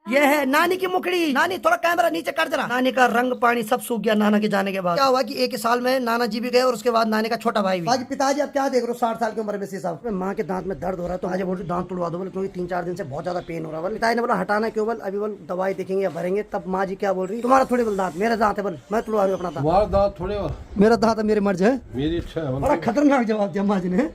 ये है नानी की मुखड़ी। नानी थोड़ा कैमरा नीचे कर जरा। नानी का रंग पानी सब सूख गया नाना के जाने के बाद। क्या हुआ कि एक ही साल में नाना जी भी गए और उसके बाद नानी का छोटा भाई भी। बाकी पिताजी अब क्या देख रहे हो 60 साल की उम्र में से साहब। माँ के दांत में दर्द हो रहा है तो आज बोल दांत तुड़वा दो बोले, क्योंकि 3-4 दिन से बहुत ज्यादा पेन हो रहा है। पिताजी ने बोला हटाना क्यों बोल, अभी बोल दवाई देखेंगे या भरेंगे। तब माँ जी क्या बोल रही, तुम्हारा थोड़ी बोल दांत, मेरा दांत है बोल, मैं तुड़वा रही हूँ अपना दांत। थोड़े मेरा दांत है, मेरी मर्जी है, मेरी इच्छा है। बड़ा खतरनाक जवाब दिया माँ जी ने।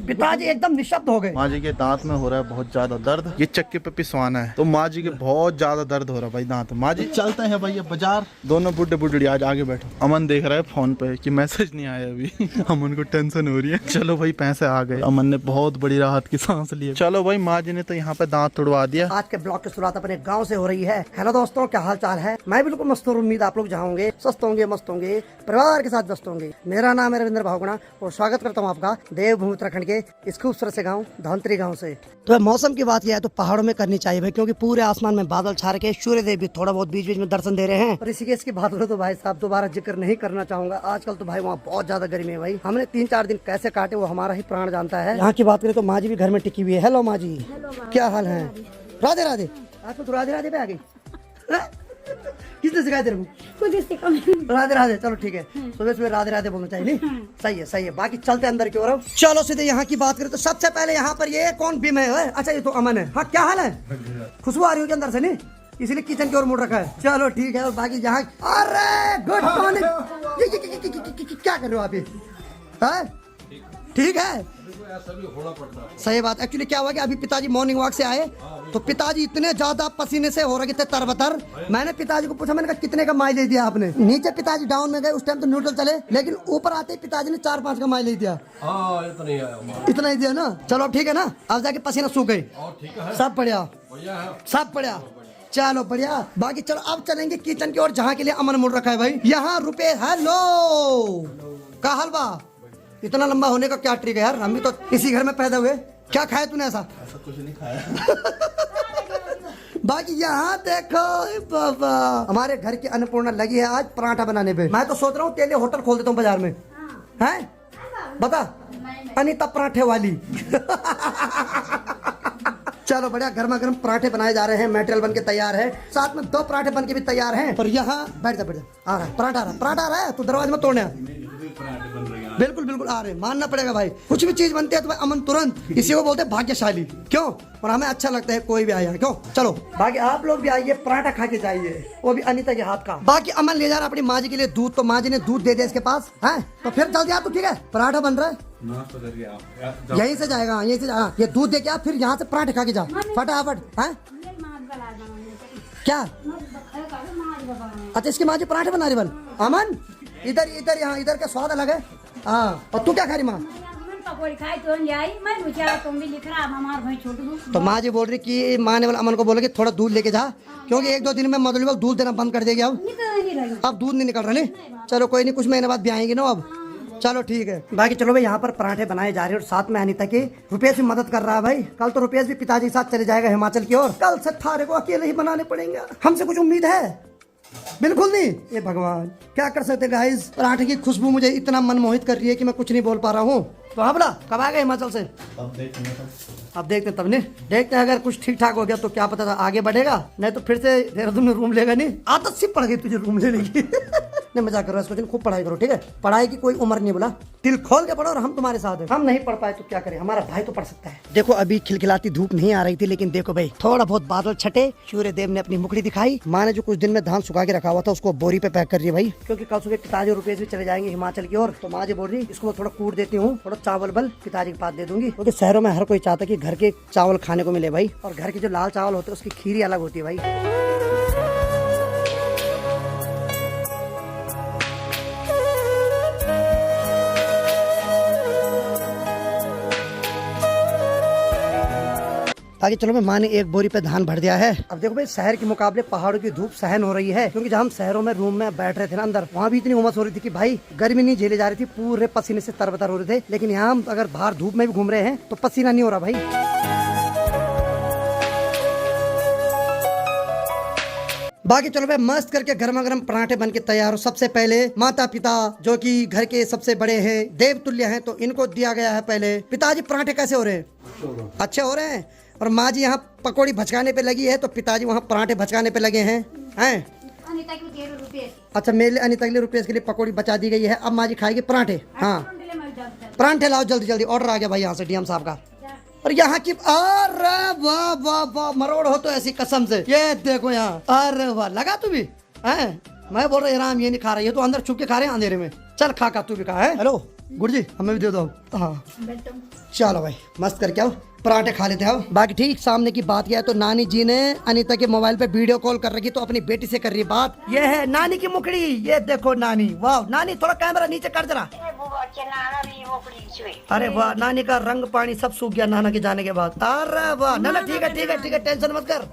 पिताजी एकदम निशब्द हो गए। माँ जी के दांत में हो रहा है बहुत ज्यादा दर्द, ये चक्के पे पिसवाना है तो माँ जी के बहुत ज्यादा दर्द हो रहा है भाई दांत। माँ जी चलते हैं भैया बाजार। दोनों बुढ़े बुढ़ी आज आगे बैठो। अमन देख रहा है फोन पे कि मैसेज नहीं आया अभी। अमन को टेंशन हो रही है। चलो भाई पैसे आ गए, अमन ने बहुत बड़ी राहत की सांस ली। चलो भाई माँ जी ने तो यहाँ पे दांत तुड़वा दिया। आज के ब्लॉग की शुरुआत अपने गांव से हो रही है। हेलो दोस्तों, क्या हाल चाल है? मैं बिल्कुल मस्त हूँ, उम्मीद आप लोग जहाँ होंगे स्वस्थ होंगे, मस्त होंगे, परिवार के साथ व्यस्त होंगे। मेरा नाम है रविंद्र भावगुणा और स्वागत करता हूँ आपका देवभूमि उत्तराखंड के इस खूबसूरत से गाँव धनतरी गाँव से। तो मौसम की बात यह है तो पहाड़ों में करनी चाहिए भाई, क्योंकि पूरे आसमान में बादल छा रखे, सूर्य देव भी थोड़ा बहुत बीच बीच में दर्शन दे रहे हैं। और ऋषिकेश की बात करो तो भाई साहब दोबारा जिक्र नहीं करना चाहूंगा। आजकल तो भाई वहाँ बहुत ज्यादा गर्मी है भाई। हमने 3-4 दिन कैसे काटे वो हमारा ही प्राण जानता है। यहाँ की बात करें तो माँ जी भी घर में टिकी हुई है। हेलो माँ जी, क्या हाल है? राधे राधे। आपको तो राधे राधे पे आ गई। किसने सिखाया तेरे को? राधे राधे, चलो ठीक है। सुबह सुबह राधे राधे बोलना चाहिए नहीं? सही है सही है। बाकी चलते अंदर की ओर। चलो सीधे यहाँ की बात करें तो सबसे पहले यहाँ पर ये कौन बीम है? अच्छा ये तो अमन है। हाँ क्या हाल है? खुशबू आ रही होगी अंदर से नहीं, इसलिए किचन की ओर मुड़ रखा है। चलो ठीक है। और बाकी यहाँ अरे गुड मॉर्निंग। क्या कर रहे हो आप ये? ठीक है सही बात। एक्चुअली क्या हुआ कि अभी पिताजी मॉर्निंग वॉक से आए तो पिताजी इतने ज्यादा पसीने से हो रहे थे तरबतर। मैंने पिताजी को पूछा, मैंने कहा कितने का माइलेज दिया आपने? नीचे पिताजी डाउन में गए, उस टाइम तो न्यूट्रल चले, लेकिन ऊपर आते ही पिताजी ने 4-5 का माइलेज दिया। इतना ही दिया ना? चलो ठीक है ना। अब जाके पसीना सूख गई। सब बढ़िया, सब बढ़िया, चलो बढ़िया। बाकी चलो अब चलेंगे किचन की ओर, जहाँ के लिए अमन मुड़ रखा है भाई। यहाँ रुपए हेलो का हलवा। इतना लंबा होने का क्या ट्रिक है यार? हम भी तो इसी घर में पैदा हुए। क्या खाया तूने? ऐसा कुछ नहीं खाया। बाकी यहाँ देखो बाबा, हमारे घर की अन्नपूर्णा लगी है आज पराठा बनाने पे। मैं तो सोच रहा हूँ तेरे लिए होटल खोल देता हूँ बाजार में। हैं बता, अनीता पराठे वाली। चलो बढ़िया, गर्मा गर्म पराठे बनाए जा रहे हैं। मटेरियल बन के तैयार है, साथ में 2 पराठे बन के भी तैयार हैं। और यहाँ बैठ जा, बैठ जा। आ रहा है पराठा, पराठा आ रहा है। तू दरवाजे में तोड़ने बिल्कुल बिल्कुल आ रहे, मानना पड़ेगा भाई। कुछ भी चीज बनती है तो भाई अमन तुरंत इसी को बोलते हैं भाग्यशाली। क्यों? और हमें अच्छा लगता है कोई भी आया। क्यों? चलो बाकी आप लोग भी आइए, पराठा खा के जाइए, वो भी अनीता के हाथ का। बाकी अमन ले जा रहा अपनी माँ जी के लिए दूध, तो माँ जी ने दूध दे दिया इसके पास है। तो फिर जल्दी आ, तो ठीक है पराठा बन रहा है, यहीं से जाएगा, यहीं से जाएगा। ये दूध दे के फिर यहाँ से पराठे खा के जा फटाफट। है क्या? अच्छा इसकी माँ जी पराठे बना रही बन। अमन इधर इधर, यहाँ इधर का स्वाद अलग है। हाँ, और तू क्या खा रही माँ? तो माँ जी बोल रही कि माँ ने बोला अमन को बोले कि थोड़ा दूध लेके जा, क्योंकि 1-2 दिन में मधुली दूध देना बंद कर देगी। अब दूध नहीं निकल रहा नहीं। चलो कोई नहीं, कुछ महीने बाद भी आएंगे ना अब। चलो ठीक है। बाकी चलो भाई यहाँ पर पराठे बनाए जा रहे हैं और साथ में अनीता की रुपेश भी मदद कर रहा है भाई। कल तो रुपेश भी पिताजी के साथ चले जाएगा हिमाचल की ओर। कल से थारे को अकेले ही बनाने पड़ेंगे। हमसे कुछ उम्मीद है? बिल्कुल नहीं। ये भगवान क्या कर सकते गाइस। पराठे की खुशबू मुझे इतना मनमोहित कर रही है कि मैं कुछ नहीं बोल पा रहा हूँ। तो हाँ बोला कब आ गए हिमाचल से? अब देखते तब नहीं, देखते हैं अगर कुछ ठीक ठाक हो गया तो क्या पता था आगे बढ़ेगा, नहीं तो फिर से देहरादून में रूम लेगा। नहीं आदत सी पड़ गई तुझे रूम लेने की। नहीं मजाक कर रहा है, खूब पढ़ाई करो ठीक है। पढ़ाई की कोई उम्र नहीं, बोला दिल खोल के पढ़ो और हम तुम्हारे साथ हैं। हम नहीं पढ़ पाए तो क्या करें, हमारा भाई तो पढ़ सकता है। देखो अभी खिलखिलाती धूप नहीं आ रही थी, लेकिन देखो भाई थोड़ा बहुत बादल छटे, सूर्य देव ने अपनी मुखड़ी दिखाई। माँ ने जो कुछ दिन में धान सुखा के रखा हुआ था उसको बोरी पे पैक कर रही है भाई, क्योंकि कल सुबह पिताजी और रुपेश भी चले जाएंगे हिमाचल की ओर। तो माँ जी बोल रही इसको थोड़ा कूट देती हूँ, थोड़ा चावल बल पिताजी के पास दे दूंगी, क्योंकि शहरों में हर कोई चाहता है कि घर के चावल खाने को मिले भाई। और घर के जो लाल चावल होते हैं उसकी खीरी अलग होती है भाई। बाकी चलो मैं माँ ने 1 बोरी पे धान भर दिया है। अब देखो भाई शहर के मुकाबले पहाड़ों की धूप सहन हो रही है, क्योंकि जब हम शहरों में रूम में बैठ रहे थे ना अंदर, वहाँ भी इतनी उमस हो रही थी कि भाई गर्मी नहीं झेली जा रही थी, पूरे पसीने से तरबतर हो रहे थे। लेकिन यहाँ हम अगर बाहर धूप में भी घूम रहे हैं तो पसीना नहीं हो रहा भाई। बाकी चलो भाई मस्त करके गर्मा गर्म पराठे बन के तैयार हो। सबसे पहले माता पिता जो कि घर के सबसे बड़े हैं, देव तुल्य हैं, तो इनको दिया गया है पहले। पिताजी पराठे कैसे हो रहे हैं? अच्छे हो रहे हैं। और माँ जी यहाँ पकौड़ी भचकाने पे लगी है, तो पिताजी वहाँ पराठे भचकाने पे लगे हैं। अनिता की 13 रुपए। अच्छा, मेरे लिए अनिता के लिए रुपये के लिए पकौड़ी बचा दी गई है। अब माँ जी खाएगी पराठे। हाँ, पराठे लाओ जल्दी जल्दी, ऑर्डर आ गया भाई यहाँ से डीएम साहब का। और यहाँ की अरे वाह वाह वाह, मरोड़ हो तो ऐसी कसम से। ये देखो यहाँ, अरे वाह, लगा तू भी है। मैं बोल रहा राम ये नहीं खा रही है, तो अंदर छुप के खा रहे हैं अंधेरे में। चल खा तू भी खा है। हेलो गुरु जी, हमें भी दे दो। हाँ चलो भाई, मस्त करके आओ, पराठे खा लेते हैं। बाकी ठीक सामने की बात यह है, तो नानी जी ने अनीता के मोबाइल पे वीडियो कॉल कर रखी, तो अपनी बेटी से कर रही बात। ये है नानी की मुखड़ी, ये देखो नानी। वाह नानी, थोड़ा कैमरा नीचे कर जरा। अरे वाह, नानी का रंग पानी सब सूख गया नाना के जाने के बाद। अरे वाह, ना ठीक है ठीक है ठीक है, टेंशन मत कर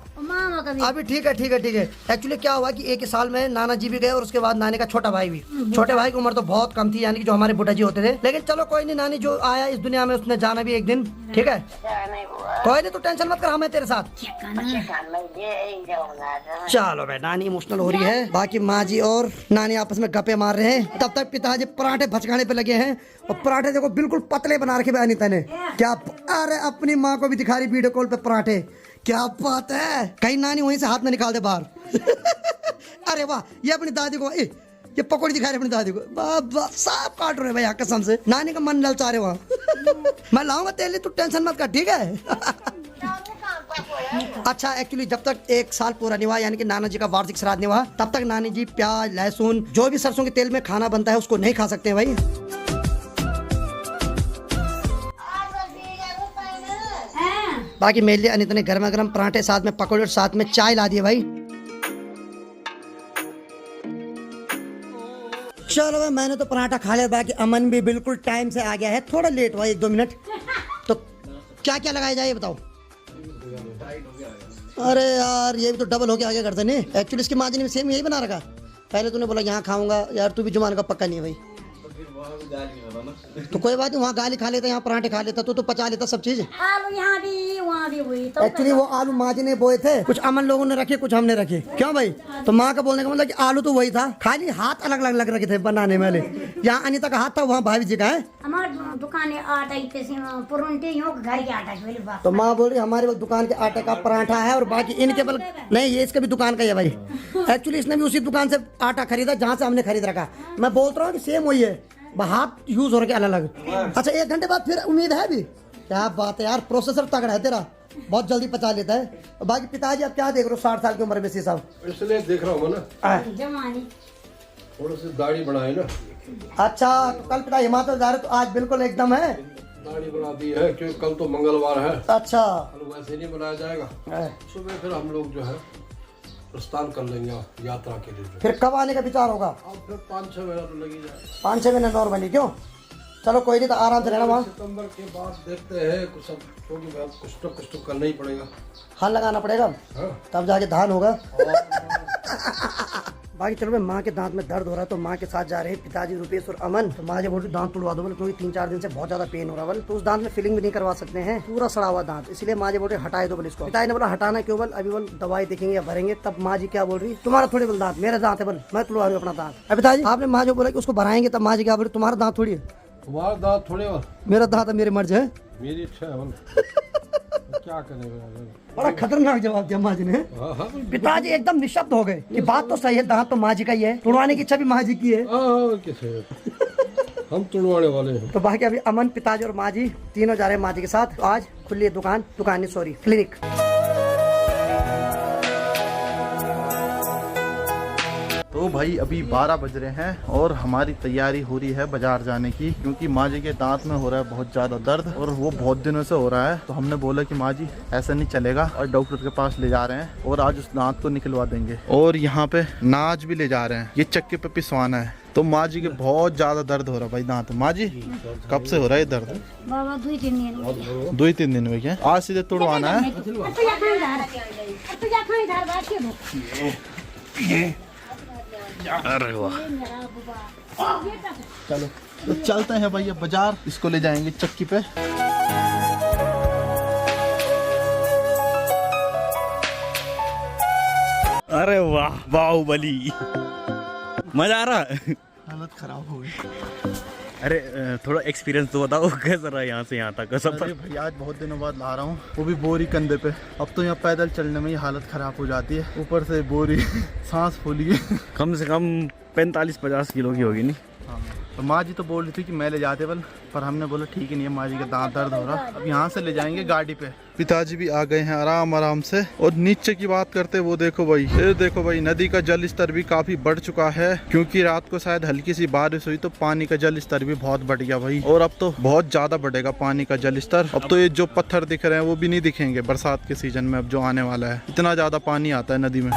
अभी। ठीक है ठीक है ठीक है। एक्चुअली क्या हुआ कि एक ही साल में नाना जी भी गए, और उसके बाद नानी का छोटा भाई भी। छोटे भाई की उम्र तो बहुत कम थी, यानी कि जो हमारे बुढ़ा जी होते थे। लेकिन चलो कोई नहीं, नानी जो आया इस दुनिया में उसने जाना भी एक दिन। ठीक है कोई नहीं, तू टेंशन मत कर, हमें तेरे साथ। चलो भाई, नानी इमोशनल हो रही है। बाकी माँ जी और नानी आपस में गप्पे मार रहे हैं, तब तक पिताजी पराठे भचकाने पे लगे हैं। और पराठे देखो बिल्कुल पतले बना रखे अनीता ने। क्या अरे अपनी माँ को भी दिखा रही वीडियो कॉल पे पराठे, क्या बात है। कहीं नानी वहीं से हाथ में निकाल दे बाहर। अरे वाह, ये अपनी दादी को ये पकौड़ी दिखा रहे अपनी दादी को। बाबा साफ काट रहे भैया कसम से, नानी का मन ललचा रहे वहाँ। मैं लाऊंगा तेरे लिए, तू टेंशन मत कर, ठीक है। अच्छा एक्चुअली जब तक 1 साल पूरा नहीं हुआ, यानी कि नाना जी का वार्षिक श्राद्ध नहीं हुआ, तब तक नानी जी प्याज लहसुन जो भी सरसों के तेल में खाना बनता है उसको नहीं खा सकते हैं भाई। बाकी मेरे लिए अनिता ने गर्मा गर्म पराठे, साथ में पकौड़े और साथ में चाय ला दिए भाई। चलो भाई, मैंने तो पराठा खा लिया। बाकी अमन भी बिल्कुल टाइम से आ गया है, थोड़ा लेट हुआ 1-2 मिनट। तो क्या क्या लगाया जाए बताओ। अरे यार, ये भी तो डबल हो गया आगे करते नहीं। एक्चुअली इसकी माँ जी ने सेम यही बना रखा। पहले तूने बोला यहाँ खाऊंगा, यार तू भी जुबान का पक्का नहीं है भाई। तो कोई बात नहीं, वहाँ गाली खा लेता, यहाँ पराठे खा लेता, तो पचा लेता सब चीज। आलू यहाँ भी वहाँ भी हुई तो एक्चुअली वो आलू माँ जी ने बोए थे, कुछ अमन लोगों ने रखे, कुछ हमने रखे। क्यों भाई? तो माँ का बोलने का मतलब कि आलू तो वही था, खाली हाथ अलग अलग लग रखे थे बनाने वाले। यहाँ अनिता का हाथ था, वहाँ भाभी जी का है। हमारे दुकान आटा पुरंटे घर के आटा। तो माँ बोल रही हमारे दुकान के आटे का पराठा है, और बाकी इनके बल नहीं, ये इसका भी दुकान का ही है भाई। एक्चुअली इसने भी उसी दुकान से आटा खरीदा जहाँ से हमने खरीद रखा। मैं बोलता रहा हूँ कि सेम वही है, हाथ यूज हो रखे अलग अलग। अच्छा 1 घंटे बाद फिर उम्मीद है भी। क्या बात है यार, प्रोसेसर तगड़ा है तेरा, बहुत जल्दी पचा लेता है। बाकी पिताजी अब क्या देख रहे हो 60 साल की उम्र में साहब? इसलिए देख रहा हूँ ना, जवानी थोड़ी सी दाढ़ी बढ़ाए ना। अच्छा तो कल पिता हिमाचल जा रहे, तो आज बिल्कुल एकदम है दाढ़ी बढ़ा दी है, क्योंकि कल तो मंगलवार है। अच्छा कल वैसे नहीं बनाया जाएगा। सुबह फिर हम लोग जो है प्रस्थान कर लेंगे यात्रा के लिए। फिर कब आने का विचार होगा? अब फिर 5-6 महीना तो लगी जाए। 5-6 महीने नॉर्मली? क्यों, चलो कोई नहीं, तो आराम से रहना वहाँ। सितंबर के बाद देखते हैं कुछ, सब क्योंकि कुछ तो करना ही पड़ेगा। हल लगाना पड़ेगा, हाँ? तब जाके धान होगा। बाकी चलो भाई, माँ के दांत में दर्द हो रहा है, तो माँ के साथ जा रहे हैं पिताजी रुपेश और अमन। तो माँ जब बोल रही दांत तुड़वा दो बोले, क्योंकि 3-4 दिन से बहुत ज्यादा पेन हो रहा है, तो उस दांत में फिलिंग भी नहीं करवा सकते हैं, पूरा सड़ा हुआ दांत, इसलिए माँ जी बोल रही हटाए दो बोले इसको। पिताजी ने बोला हटाना क्यों बोल, अभी बोल दवाई देखेंगे या भरेंगे। तब माँ जी क्या बोल रही, तुम्हारा थोड़ी बोल दांत, मेरा दांत है बोल, मैं तुड़वा रही हूँ अपना दांत। अब पिताजी आपने माँ जो बोला कि उसको भराएंगे, तब माँ जी क्या बोल रही, तुम्हारा दांत थोड़ी है, तुम्हारा दांत थोड़े और मेरा दांत है, मेरी मर्ज है, मेरी इच्छा है। क्या करेगा? बड़ा खतरनाक जवाब दिया माँ जी ने। पिताजी एकदम निशब्द हो गए कि बात तो सही है, दांत तो माँ जी का ही है, तुड़वाने की इच्छा भी माँ जी की है। हम तुड़वाने वाले हैं। तो बाकी अभी अमन, पिताजी और माँ जी तीनों जा रहे हैं माँ जी के साथ। तो आज खुली है दुकान नहीं सॉरी क्लिनिक। तो भाई अभी 12 बज रहे हैं और हमारी तैयारी हो रही है बाजार जाने की, क्योंकि माँ जी के दांत में हो रहा है बहुत ज़्यादा दर्द, और वो बहुत दिनों से हो रहा है। तो हमने बोला कि माँ जी ऐसा नहीं चलेगा, और डॉक्टर के पास ले जा रहे हैं और आज उस दांत को निकलवा देंगे। और यहाँ पे नाज भी ले जा रहे हैं, ये चक्के पे पिसवाना है। तो माँ जी के बहुत ज़्यादा दर्द हो रहा है भाई दांत। माँ जी कब से हो रहा है दर्द? बाबा 2-3 दिन में। क्या आज सीधे तुड़वाना है? अरे वाह, चलो तो चलते हैं भैया बाजार, इसको ले जाएंगे चक्की पे। अरे वाह बाहुबली, मजा आ रहा है। हालत खराब हो गई। अरे थोड़ा एक्सपीरियंस तो बताओ कैसा रहा यहाँ से यहाँ तक का सफर। अरे भाई आज बहुत दिनों बाद ला रहा हूँ, वो भी बोरी कंधे पे। अब तो यहाँ पैदल चलने में ही हालत खराब हो जाती है, ऊपर से बोरी सांस फूली है। कम से कम 45-50 किलो की होगी नहीं। हाँ, तो माँ जी तो बोल रही थी कि मैं ले जाते बल, पर हमने बोला ठीक है नहीं है, माँ जी का दांत दर्द हो रहा, अब यहाँ से ले जाएंगे गाड़ी पे। पिताजी भी आ गए हैं आराम आराम से। और नीचे की बात करते वो देखो भाई, ये देखो भाई नदी का जल स्तर भी काफी बढ़ चुका है, क्योंकि रात को शायद हल्की सी बारिश हुई तो पानी का जल स्तर भी बहुत बढ़ गया भाई। और अब तो बहुत ज्यादा बढ़ेगा पानी का जल स्तर। अब तो ये जो पत्थर दिख रहे हैं वो भी नहीं दिखेंगे बरसात के सीजन में अब जो आने वाला है, इतना ज्यादा पानी आता है नदी में।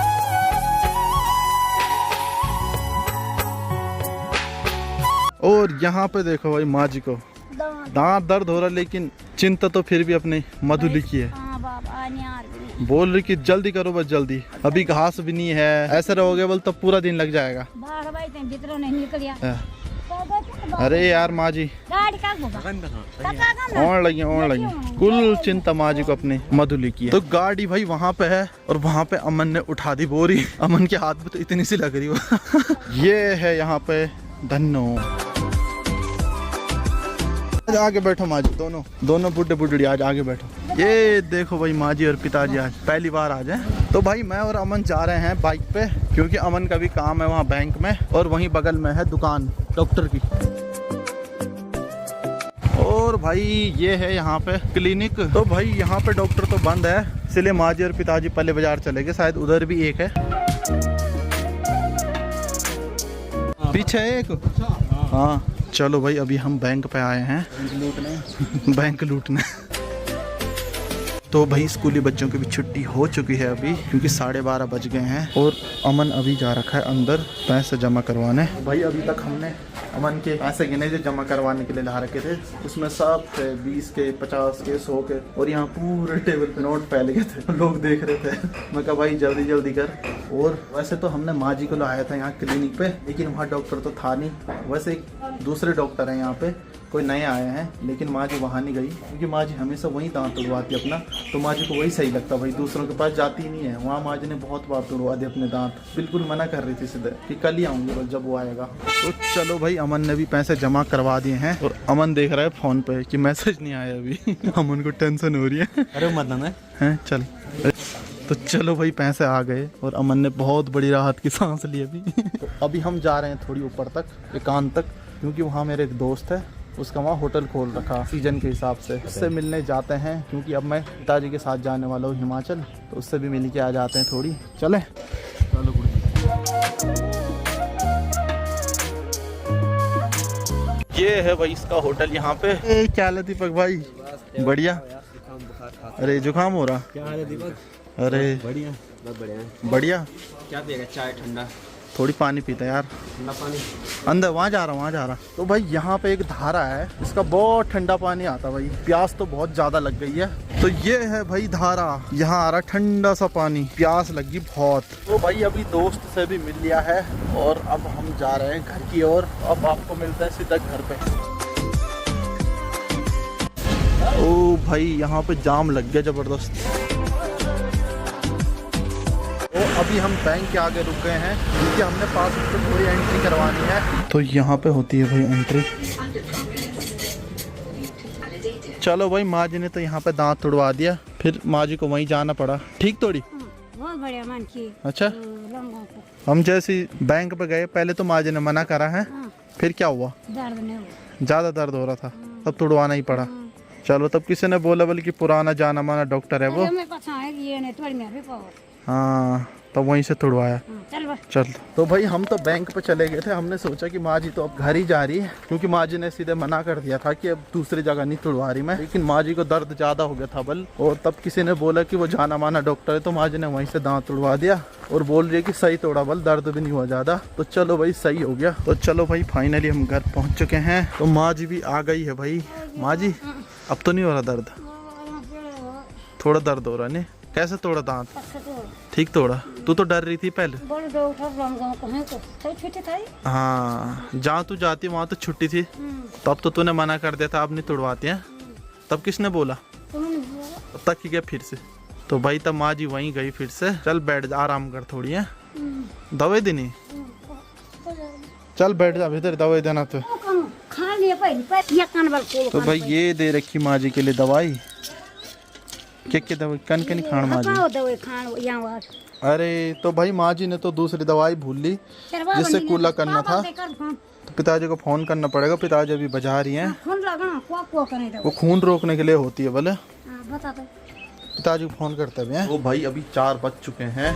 और यहाँ पे देखो भाई माँ जी को दांत दर्द हो रहा, लेकिन चिंता तो फिर भी अपनी मधुली की है। बोल रही कि जल्दी करो बस जल्दी, अभी घास भी नहीं है, ऐसा रहोगे बोल तो पूरा दिन लग जाएगा। अरे यार माँ जी और लगी कुल चिंता माँ जी को अपनी मधुली की है। तो गाड़ी भाई वहाँ पे है और वहाँ पे अमन ने उठा दी बोरी। अमन के हाथ में तो इतनी सी लग रही हो। ये है यहाँ पे धन्नो। आगे बैठो माँ जी, दोनों बुढ़े बुढ़ड़ी आज आगे बैठो। ये देखो भाई माँ जी और पिताजी आज पहली बार आ जाए। तो भाई मैं और अमन जा रहे हैं बाइक पे, क्योंकि अमन का भी काम है वहाँ बैंक में, और वहीं बगल में है दुकान डॉक्टर की। और भाई ये है यहाँ पे क्लिनिक। तो भाई यहाँ पे डॉक्टर तो बंद है, इसलिए माँ जी और पिताजी पहले बाजार चले गए, शायद उधर भी एक है, पीछे एक। हाँ चलो भाई अभी हम बैंक पे आए हैं बैंक लूटने। तो भाई स्कूली बच्चों की भी छुट्टी हो चुकी है अभी, क्योंकि 12:30 बज गए हैं। और अमन अभी जा रखा है अंदर पैसे जमा करवाने। भाई अभी तक हमने अमन के पैसे गिने जो जमा करवाने के लिए ला रखे थे, उसमें सब थे 20 के 50 के 100 के, और यहाँ पूरे टेबल पे नोट फैल गए थे, लोग देख रहे थे। मैं कहा भाई जल्दी जल्दी कर। और वैसे तो हमने माँ जी को लाया था यहाँ क्लिनिक पे, लेकिन वहाँ डॉक्टर तो था नहीं। वैसे एक दूसरे डॉक्टर हैं यहाँ पे, कोई नए आए हैं, लेकिन माँ जी वहाँ नहीं गई, क्योंकि माँ जी हमेशा वहीं दांत तुड़वाती है अपना, तो माँ जी को वही सही लगता भाई, दूसरों के पास जाती ही नहीं है। वहाँ माँ जी ने बहुत बार तुड़वा दिए अपने दांत, बिल्कुल मना कर रही थी सीधे कि कल ही आऊँगी बस जब वो आएगा। तो चलो भाई अमन ने भी पैसे जमा करवा दिए हैं, और अमन देख रहा है फ़ोन पे कि मैसेज नहीं आया अभी। अमन को टेंशन हो रही है। अरे मतलब है चल। तो चलो भाई पैसे आ गए, और अमन ने बहुत बड़ी राहत की सांस ली अभी। तो अभी हम जा रहे हैं थोड़ी ऊपर तक, एकांत तक, क्योंकि वहाँ मेरे एक दोस्त है, उसका वहाँ होटल खोल रखा सीजन के हिसाब से, उससे मिलने जाते हैं, क्योंकि अब मैं पिताजी के साथ जाने वाला हूँ हिमाचल, तो उससे भी मिल के आ जाते हैं थोड़ी। चले चलो। ये है भाई इसका होटल यहाँ पे। क्या हाल है दीपक भाई? बढ़िया। अरे जुकाम हो रहा? क्या हाल है दीपक? अरे बढ़िया, बहुत बढ़िया। बढ़िया। क्या पिएगा? चाय ठंडा? थोड़ी पानी पीता यार, ठंडा पानी अंदर। वहाँ जा रहा। तो भाई यहाँ पे एक धारा है, इसका बहुत ठंडा पानी आता भाई, प्यास तो बहुत ज्यादा लग गई है। तो ये है भाई धारा, यहाँ आ रहा ठंडा सा पानी, प्यास लगी बहुत। तो भाई अभी दोस्त से भी मिल लिया है, और अब हम जा रहे हैं घर की ओर। अब आपको मिलते हैं सीधा घर पे। ओ भाई यहाँ पे जाम लग गया जबरदस्त। तो अभी हम बैंक के आगे रुक गए हैं, क्योंकि हमने पासबुक पे थोड़ी एंट्री करवानी है। तो यहाँ पे होती है भाई एंट्री। चलो भाई माँ जी ने तो यहाँ पे दांत तुड़वा दिया, फिर माँ जी को वहीं जाना पड़ा। ठीक तोड़ी? बहुत बढ़िया मन की। अच्छा, हम जैसे बैंक पे गए, पहले तो माँ जी ने मना करा है, फिर क्या हुआ? दर्द नहीं हुआ, ज्यादा दर्द हो रहा था, तब तुड़वाना ही पड़ा। चलो तब किसी ने बोला बल्कि पुराना जाना माना डॉक्टर है वो। हाँ तब वहीं से तुड़वाया। चल। तो भाई हम तो बैंक पे चले गए थे, हमने सोचा कि माँ जी तो अब घर ही जा रही है, क्योंकि माँ जी ने सीधे मना कर दिया था कि अब दूसरी जगह नहीं तुड़वा रही मैं। लेकिन माँ जी को दर्द ज्यादा हो गया था बल, और तब किसी ने बोला कि वो जाना माना डॉक्टर है, तो माँ जी ने वहीं से दांत तुड़वा दिया, और बोल रही है कि सही तोड़ा बल, दर्द भी नहीं हुआ ज्यादा। तो चलो भाई सही हो गया। तो चलो भाई फाइनली हम घर पहुँच चुके हैं। तो माँ जी भी आ गई है भाई। माँ जी अब तो नहीं हो रहा दर्द? थोड़ा दर्द हो रहा नहीं? कैसे तोड़ा दांत? ठीक तोड़ा? तू तो डर रही थी पहले। हाँ जहाँ तू जाती वहाँ तो छुट्टी थी, तब तो तूने मना कर दिया था अब नहीं तुड़वाती हैं। तब किसने बोला? तब तक ही गया फिर से। तो भाई तब माँ जी वहीं गई फिर से। चल बैठ जा, आराम कर थोड़ी है, दवाई देनी। चल बैठ जा भीतर, दवाई देना तो। खा लिए पहली पर ये कान बल को तो भाई ये दे रखी माँ जी के लिए दवाई। क्या दवाई कन के नहीं खान माँ जी? खाओ दवाई खान यहाँ अरे तो भाई माँ जी ने तो दूसरी दवाई भूल ली जिससे कूला करना था। तो पिताजी को फोन करना पड़ेगा, पिताजी अभी बाजार ही हैं। खून लगना को करे वो खून रोकने के लिए होती है बोले। बता दो पिताजी को फोन करते हुए हैं। तो भाई अभी 4 बज चुके हैं